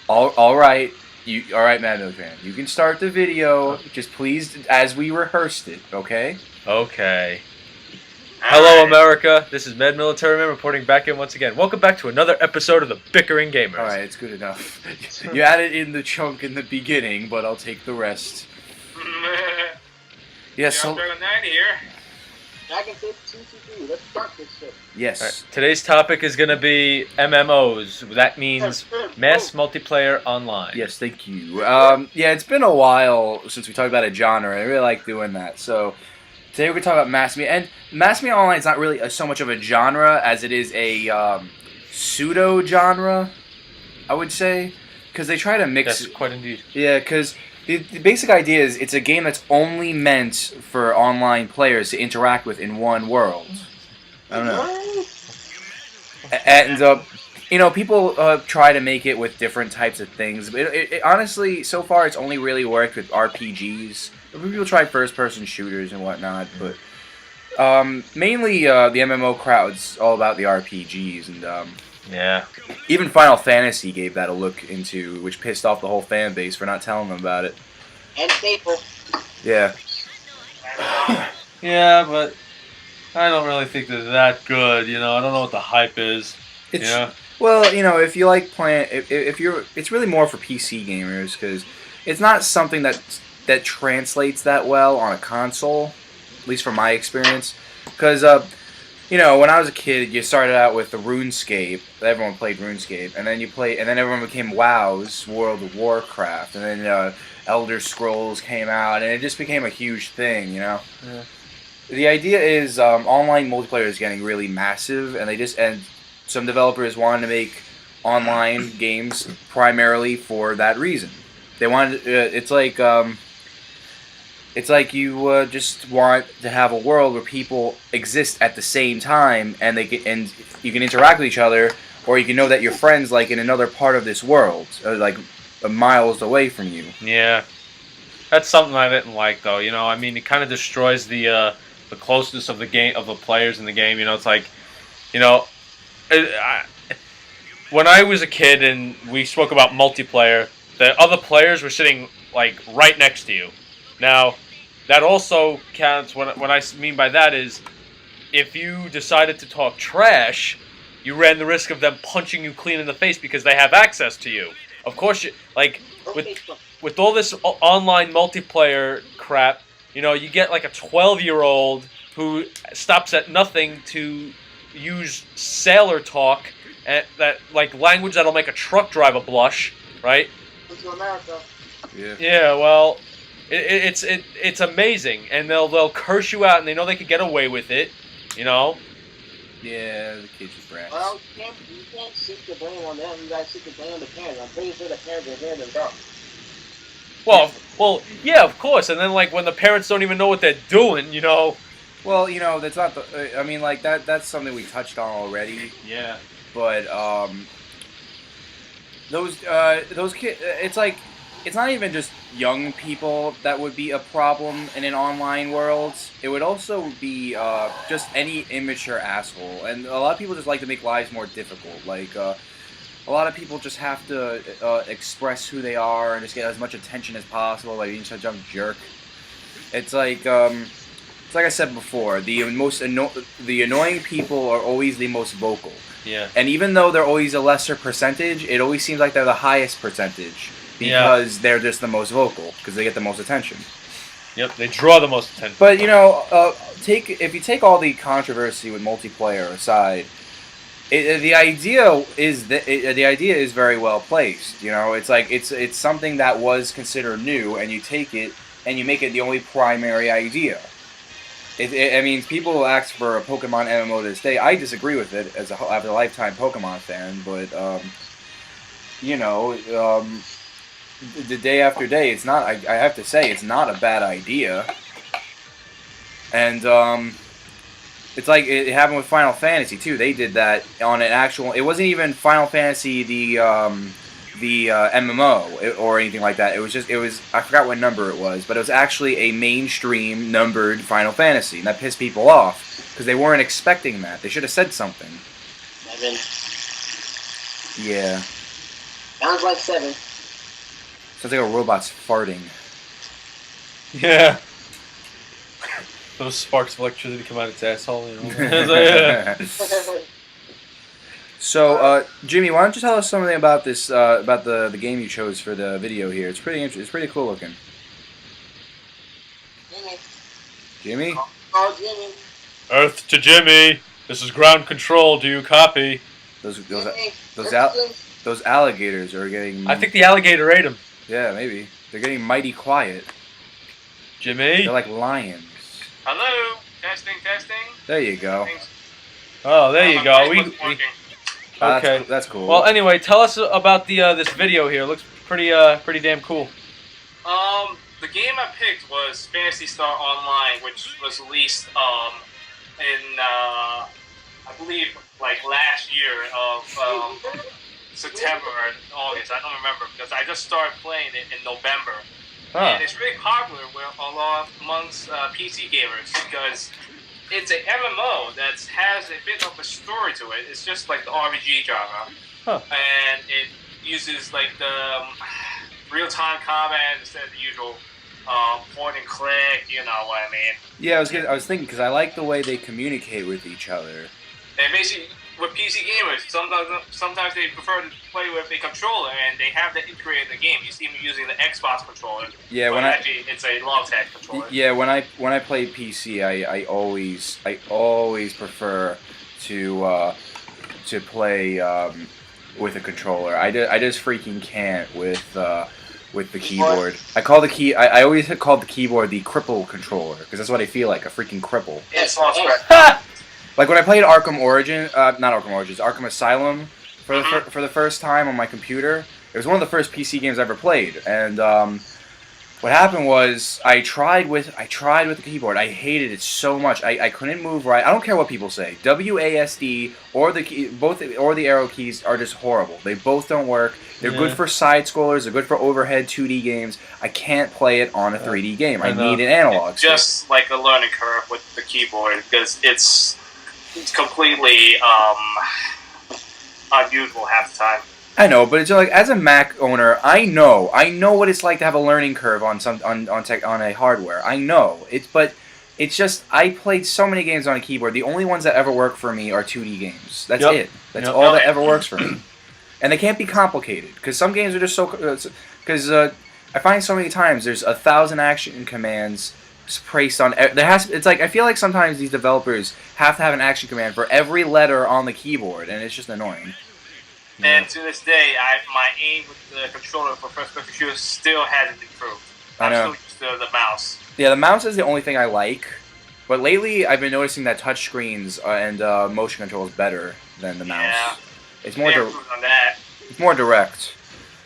All right. All right, Mad Milkman. You can start the video. Just please, as we rehearsed it, okay? Okay. Hello, America. This is Med Military Man reporting back in once again. Welcome back to another episode of the Bickering Gamers. All right, it's good enough. You added in the chunk in the beginning, but I'll take the rest. Yeah, so Dragon 9 here. Dragon 223. Let's start this shit. Yes. Right, today's topic is going to be MMOs. That means mass multiplayer online. Yes, thank you. Yeah, it's been a while since we talked about a genre. I really like doing that. So today we're going to talk about mass media. And mass media online is not really so much of a genre as it is a pseudo-genre, I would say. Because they try to mix... Yes, quite indeed. Yeah, because... The basic idea is it's a game that's only meant for online players to interact with in one world. I don't know. And, you know, people try to make it with different types of things. But honestly, so far it's only really worked with RPGs. People try first-person shooters and whatnot, but mainly the MMO crowd's all about the RPGs. And yeah. Even Final Fantasy gave that a look into, which pissed off the whole fan base for not telling them about it. And Staple. Yeah. Yeah, but I don't really think they're that good, you know. I don't know what the hype is. Yeah. Well, you know, if you like playing, if you're, it's really more for PC gamers because it's not something that translates that well on a console, at least from my experience. Because you know, when I was a kid, you started out with the RuneScape. Everyone played RuneScape, and then and then everyone became WoW's World of Warcraft, and then Elder Scrolls came out, and it just became a huge thing, you know. Yeah. The idea is online multiplayer is getting really massive, and some developers wanted to make online games primarily for that reason. They wanted it's like you just want to have a world where people exist at the same time, and you can interact with each other, or you can know that your friends like in another part of this world, like miles away from you. Yeah, that's something I didn't like, though. You know, I mean, it kind of destroys the closeness of the game, of the players in the game. You know, it's like, you know, when I was a kid and we spoke about multiplayer, the other players were sitting like right next to you. Now, that also counts. What I mean by that is, if you decided to talk trash, you ran the risk of them punching you clean in the face because they have access to you. Of course, with all this online multiplayer crap, you know, you get like a 12-year-old who stops at nothing to use sailor talk, and that like language that'll make a truck driver blush, right? Into America. Yeah. Yeah. Well. It's amazing, and they'll curse you out, and they know they could get away with it, you know. Yeah, the kids are brats. Well, you can't shoot the blame on them. You gotta shoot the blame on the parents. I'm pretty sure the parents are there themselves. Well, yeah, of course. And then like when the parents don't even know what they're doing, you know. Well, you know, that's not the. I mean, like that's something we touched on already. Yeah. But those kids, it's like. It's not even just young people that would be a problem in an online world. It would also be just any immature asshole. And a lot of people just like to make lives more difficult. Like, a lot of people just have to express who they are and just get as much attention as possible, like being such a jerk. It's like I said before, the annoying people are always the most vocal. Yeah. And even though they're always a lesser percentage, it always seems like they're the highest percentage. Because they're just the most vocal, because they get the most attention. Yep, they draw the most attention. But you know, if you take all the controversy with multiplayer aside, the idea is very well placed. You know, it's like it's something that was considered new, and you take it and you make it the only primary idea. I mean, people will ask for a Pokemon MMO to this day. I disagree with it as a lifetime Pokemon fan, but you know. The day after day, it's not. I have to say, it's not a bad idea. And it's like it happened with Final Fantasy too. They did that on an actual. It wasn't even Final Fantasy the MMO or anything like that. It was I forgot what number it was, but it was actually a mainstream numbered Final Fantasy, and that pissed people off because they weren't expecting that. They should have said something. Evan. Yeah. Sounds like 7. Sounds like a robot's farting. Yeah. Those sparks of electricity come out its asshole. You know? So, Jimmy, why don't you tell us something about this, about the game you chose for the video here? It's pretty interesting. It's pretty cool looking. Jimmy? Oh, Jimmy. Earth to Jimmy. This is ground control. Do you copy? Those Jimmy. those alligators are getting. I think the alligator ate him. Yeah, maybe they're getting mighty quiet. Jimmy. They're like lions. Hello, testing. There you go. Oh, there you go. We, Okay. That's cool. Well, anyway, tell us about the this video here. It looks pretty damn cool. The game I picked was Phantasy Star Online, which was released in I believe like last year of September or August. I don't remember because I just started playing it in November. And it's really popular amongst PC gamers because it's an MMO that has a bit of a story to it. It's just like the RPG genre, and it uses like the real-time combat instead of the usual point and click. You know what I mean? Yeah, I was thinking because I like the way they communicate with each other. And basically, with PC gamers, sometimes they prefer to play with a controller, and they have that integrated in the game. You see them using the Xbox controller. Yeah, but actually it's a Logitech controller. Yeah, when I play PC, I always prefer to play with a controller. I just freaking can't with the keyboard. I always called the keyboard the cripple controller because that's what I feel like, a freaking cripple. It's not Like when I played Arkham Asylum for the first time on my computer. It was one of the first PC games I ever played, and what happened was I tried with the keyboard. I hated it so much. I couldn't move right. I don't care what people say. WASD or the arrow keys are just horrible. They both don't work. They're good for side scrollers. They're good for overhead 2D games. I can't play it on a 3D game. I need an analog stick. Just like a learning curve with the keyboard because it's completely unusable half the time. I know, but it's like as a Mac owner, I know what it's like to have a learning curve on a hardware. I know but it's just I played so many games on a keyboard. The only ones that ever work for me are 2D games. That's it. That's all that ever works for me. And they can't be complicated because some games are just so. Because I find so many times there's 1,000 action commands placed on. It's like I feel like sometimes these developers have to have an action command for every letter on the keyboard, and it's just annoying. And to this day, my aim with the controller for first-person shooters still hasn't improved. I'm still used to the mouse. Yeah, the mouse is the only thing I like. But lately, I've been noticing that touch screens and motion control is better than the mouse. Yeah. It's more on that. It's more direct.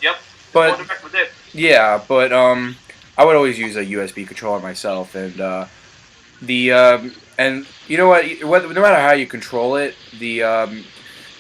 Yep. But more direct with it. Yeah, but I would always use a USB controller myself, and and you know what? No matter how you control it,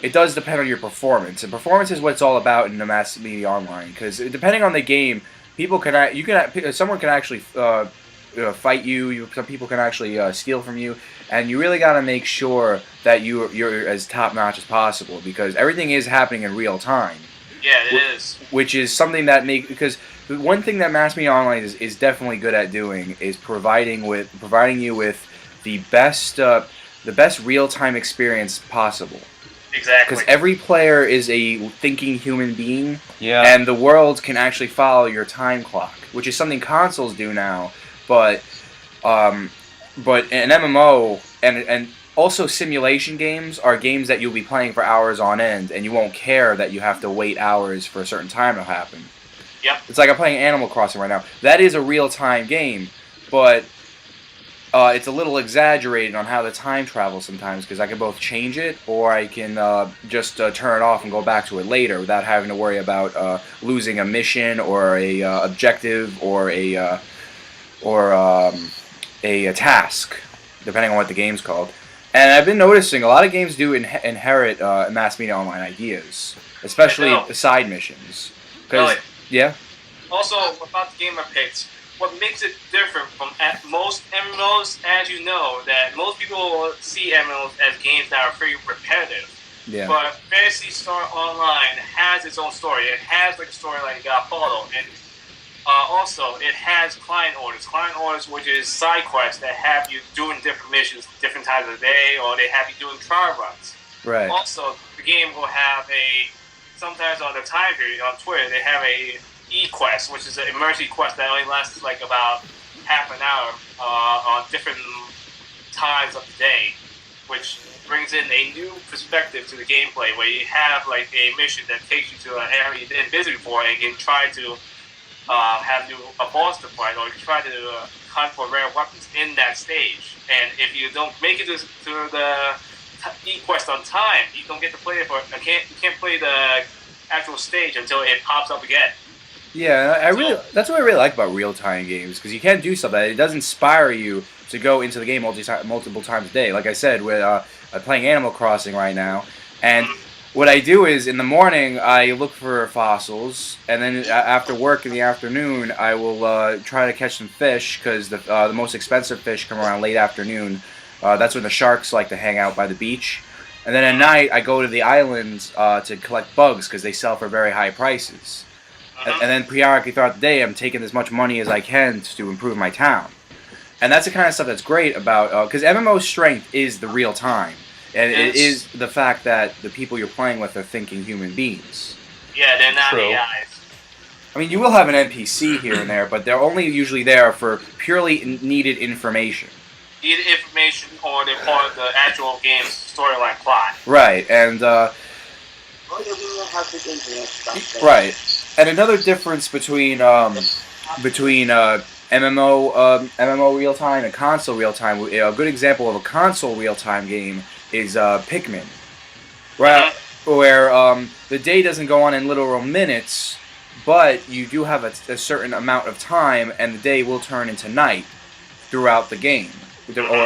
it does depend on your performance, and performance is what it's all about in the mass media online. Because depending on the game, someone can actually fight you. Some people can actually steal from you, and you really got to make sure that you're as top notch as possible because everything is happening in real time. Yeah, it is. Which is something that because the one thing that mass media online is definitely good at doing is providing you with the best real time experience possible. Exactly. Because every player is a thinking human being, and the world can actually follow your time clock, which is something consoles do now. But an MMO and also simulation games are games that you'll be playing for hours on end, and you won't care that you have to wait hours for a certain time to happen. Yep. It's like I'm playing Animal Crossing right now. That is a real time game, but it's a little exaggerated on how the time travels sometimes because I can both change it or I can just turn it off and go back to it later without having to worry about losing a mission or a objective or a task, depending on what the game's called. And I've been noticing a lot of games do inherit mass media online ideas, especially side missions. Really? Yeah. Also, about the game I picked. What makes it different from most MMOs, as you know, that most people see MMOs as games that are very repetitive. Yeah. But Fantasy Star Online has its own story. It has like a storyline you gotta follow, and also it has client orders. Client orders, which is side quests that have you doing different missions, different times of the day, or they have you doing trial runs. Right. Also, the game will have sometimes on the time period on Twitter, they have a e-quest, which is an emergency quest that only lasts like about half an hour on different times of the day, which brings in a new perspective to the gameplay, where you have like a mission that takes you to an area you didn't visit before, and you can try to have a boss to fight, or you can try to hunt for rare weapons in that stage. And if you don't make it to the e-quest on time, you don't get to play it you can't play the actual stage until it pops up again. Yeah, that's what I really like about real-time games, because you can do stuff that it does inspire you to go into the game multiple times a day. Like I said, I'm playing Animal Crossing right now, and what I do is in the morning I look for fossils, and then after work in the afternoon I will try to catch some fish, because the most expensive fish come around late afternoon. That's when the sharks like to hang out by the beach. And then at night I go to the islands to collect bugs, because they sell for very high prices. And then periodically throughout the day I'm taking as much money as I can to improve my town. And that's the kind of stuff that's great about, because MMO's strength is the real time. And it is the fact that the people you're playing with are thinking human beings. Yeah, they're not True. AIs. I mean, you will have an NPC here and there, but they're only usually there for purely needed information. Either information or they're part of the actual game's storyline plot. Right, and right. And another difference between MMO real time and console real time. A good example of a console real time game is Pikmin, where the day doesn't go on in literal minutes, but you do have a certain amount of time, and the day will turn into night throughout the game.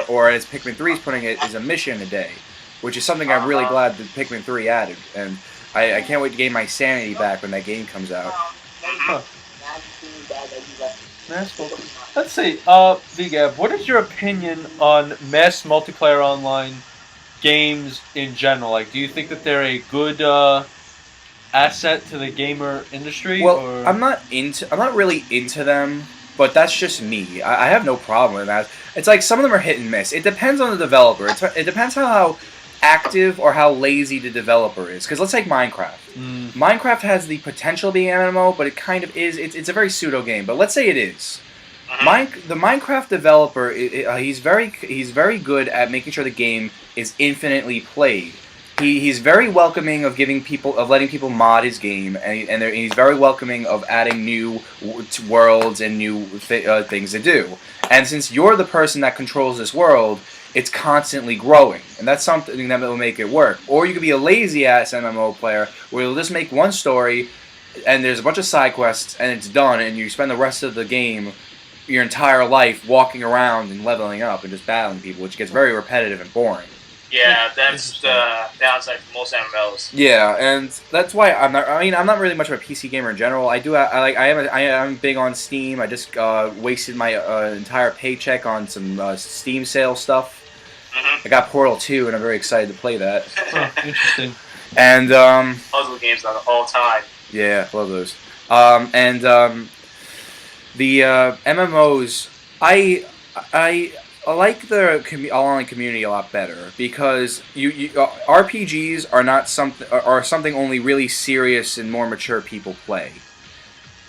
Or as Pikmin 3 is putting it, is a mission a day, which is something I'm really glad that Pikmin 3 added, and I can't wait to gain my sanity back when that game comes out. Huh. That's cool. Let's see, VGab, what is your opinion on mass multiplayer online games in general? Like, do you think that they're a good asset to the gamer industry? Well, or? I'm not really into them, but that's just me. I have no problem with that. It's like some of them are hit and miss. It depends on the developer. It depends on how active or how lazy the developer is. Because let's take Minecraft. Minecraft has the potential of being an MMO, but it kind of is. It's a very pseudo game. But let's say it is. The Minecraft developer, he's very good at making sure the game is infinitely played. He's very welcoming of letting people mod his game, and he's very welcoming of adding new worlds and new things to do. And since you're the person that controls this world, it's constantly growing, and that's something that will make it work. Or you could be a lazy ass MMO player where you'll just make one story, and there's a bunch of side quests, and it's done, and you spend the rest of the game, your entire life, walking around and leveling up and just battling people, which gets very repetitive and boring. Yeah, that's the downside for most MMOs. Yeah, and that's why I'm not really much of a PC gamer in general. I am big on Steam. I just wasted my entire paycheck on some Steam sale stuff. I got Portal 2, and I'm very excited to play that. Oh, interesting. And Puzzle games are all time. yeah, love those. The MMOs, I like the online community a lot better, because RPGs are something only really serious and more mature people play.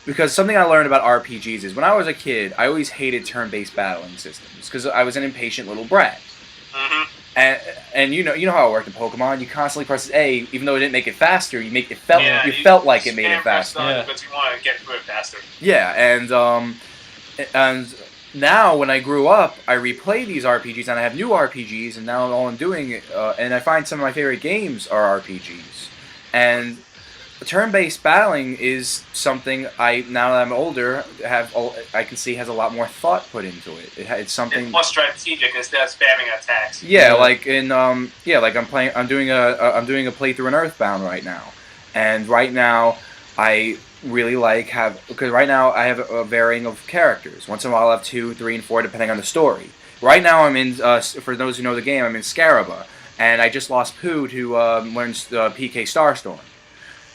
Because something I learned about RPGs is when I was a kid, I always hated turn-based battling systems because I was an impatient little brat. And you know how it worked in Pokemon. You constantly press A, even though it didn't make it faster. You felt like it made it faster. But you want to get through it faster. Yeah, and now when I grew up, I replay these RPGs, and I have new RPGs, and now all I'm doing, and I find some of my favorite games are RPGs, and turn-based battling is something now that I'm older, I can see has a lot more thought put into it. It's something It's more strategic instead of spamming attacks. Yeah, like in I'm doing a playthrough in Earthbound right now, and right now I really because right now I have a varying of characters. Once in a while I'll have 2, 3, and 4 depending on the story. Right now I'm in for those who know the game, I'm in Scaraba. and I just lost Pooh to learn PK Starstorm.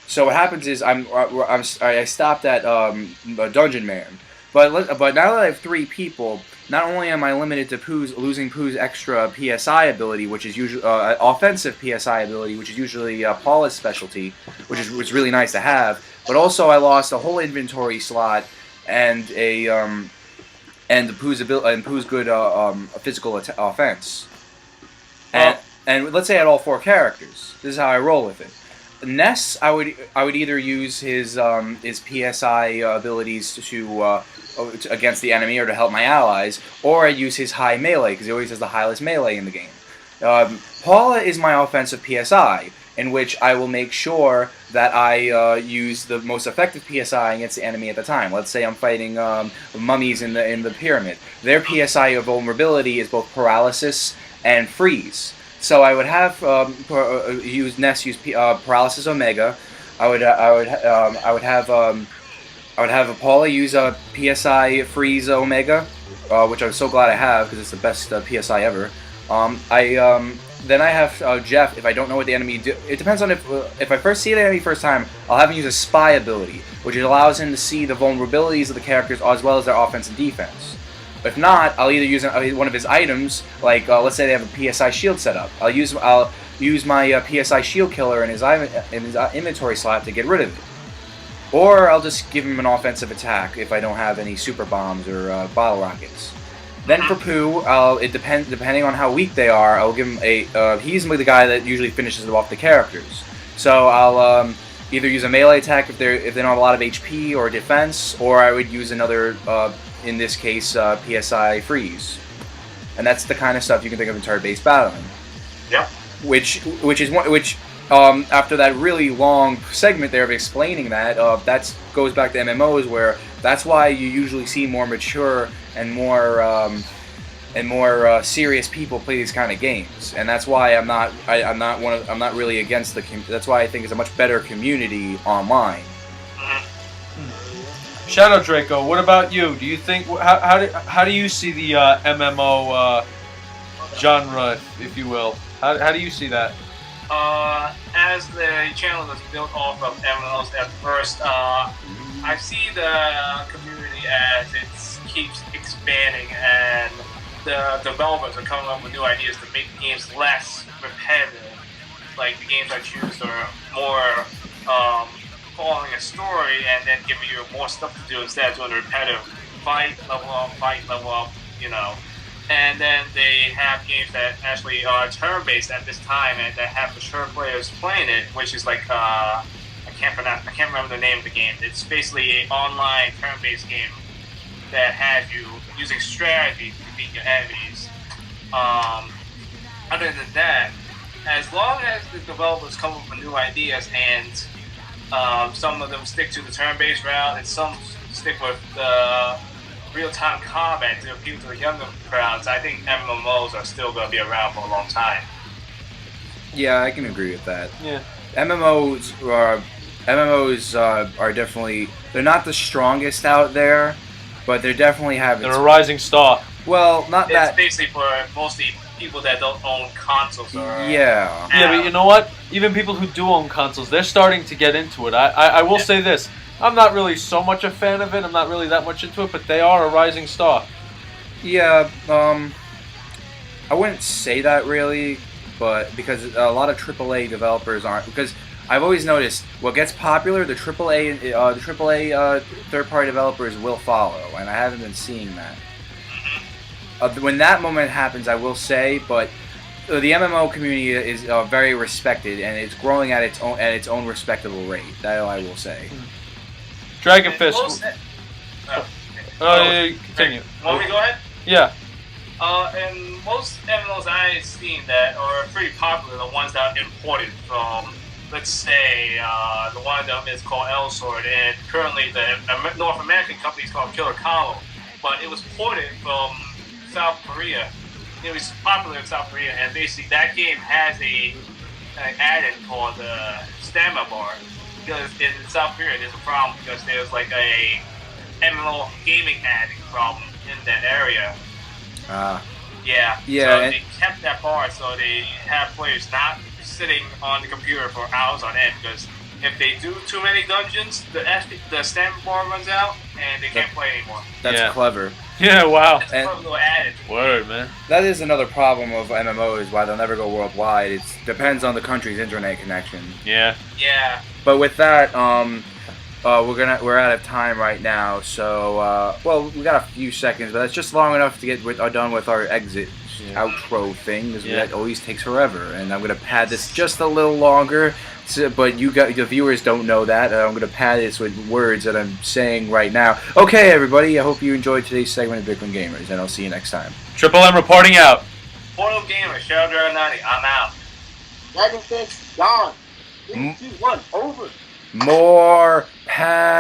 So what happens is I stopped at a Dungeon Man, but now that I have 3 people, not only am I limited to losing Pooh's extra PSI ability, which is usually offensive PSI ability, which is usually Paula's specialty, which is really nice to have, but also I lost a whole inventory slot and Pooh's good physical offense. And let's say I had all 4 characters. This is how I roll with it. Ness, I would either use his PSI abilities to against the enemy or to help my allies, or I'd use his high melee because he always has the highest melee in the game. Paula is my offensive PSI, in which I will make sure that I use the most effective PSI against the enemy at the time. Let's say I'm fighting mummies in the pyramid. Their PSI of vulnerability is both paralysis and freeze. So I would have Ness use paralysis Omega. I would have Paula use a PSI freeze Omega, which I'm so glad I have because it's the best PSI ever. Then I have Jeff. If I don't know what the enemy do, it depends on if I first see the enemy first time, I'll have him use a spy ability, which allows him to see the vulnerabilities of the characters as well as their offense and defense. If not, I'll either use one of his items, like let's say they have a PSI shield set up. I'll use my PSI shield killer in his inventory slot to get rid of it. Or I'll just give him an offensive attack if I don't have any super bombs or bottle rockets. Then for Pooh, depending on how weak they are, I'll give him he's the guy that usually finishes off the characters. So I'll either use a melee attack if they don't have a lot of HP or defense, or I would use another, in this case, PSI freeze. And that's the kind of stuff you can think of in turret-based battling. Yeah. After that really long segment there of explaining that, that goes back to MMOs, where that's why you usually see more mature and more serious people play these kind of games, and that's why I'm not really against that's why I think it's a much better community online. Shadow Draco, what about you? Do you think how do you see the MMO genre, if you will? How do you see that? As the channel is built off of MMOs at first, I see the community as it keeps expanding, and the developers are coming up with new ideas to make games less repetitive. Like the games I choose are more following a story and then giving you more stuff to do instead of doing the repetitive fight, level up, you know. And then they have games that actually are turn-based at this time and that have mature players playing it, which is like I can't remember the name of the game. It's basically an online turn-based game that has you using strategy to beat your enemies. Other than that, as long as the developers come up with new ideas and some of them stick to the turn-based route and some stick with the real-time combat to appeal to the younger crowds, I think MMOs are still going to be around for a long time. Yeah, I can agree with that. Yeah. MMOs are definitely, they're not the strongest out there, but they're definitely having. They're a rising star. Well, not It's that. basically for mostly people that don't own consoles. Yeah. Yeah, but you know what? Even people who do own consoles, they're starting to get into it. I will say this. I'm not really so much a fan of it. I'm not really that much into it, but they are a rising star. Yeah, I wouldn't say that really, but because a lot of AAA developers aren't. Because I've always noticed what gets popular, the AAA third-party developers will follow, and I haven't been seeing that. When that moment happens, I will say, but the MMO community is very respected, and it's growing at its own respectable rate. That I will say. Dragon Fist. Continue. Want me to go ahead? Yeah. And most MMOs I've seen that are pretty popular, the ones that are imported from, let's say, the one of them is called L-Sword, and currently the North American company is called Killer Combo, but it was ported from South Korea. It was popular in South Korea, and basically that game has an add-in called the Stamina Bar. Because in South Korea there's a problem because there's like a MMO gaming addict problem in that area. Yeah. Yeah, So and- they kept that bar, so they have players not sitting on the computer for hours on end. Because if they do too many dungeons, the stamina bar runs out and they can't play anymore. That's Yeah. clever. Yeah, wow. That's And- a little added. Word, man. That is another problem of MMOs, why they'll never go worldwide. It depends on the country's internet connection. Yeah. Yeah. But with that, we're out of time right now. So well, we got a few seconds, but that's just long enough to get done with our exit outro thing, because Yeah. that always takes forever. And I'm gonna pad this just a little longer. So, but the viewers don't know that. I'm gonna pad this with words that I'm saying right now. Okay, everybody. I hope you enjoyed today's segment of Bickering Gamers, and I'll see you next time. Triple M reporting out. Portal Gamer, Shadow 90. I'm out. Dragon Fist, gone. Mm. 3, 2, 1, over. More pad.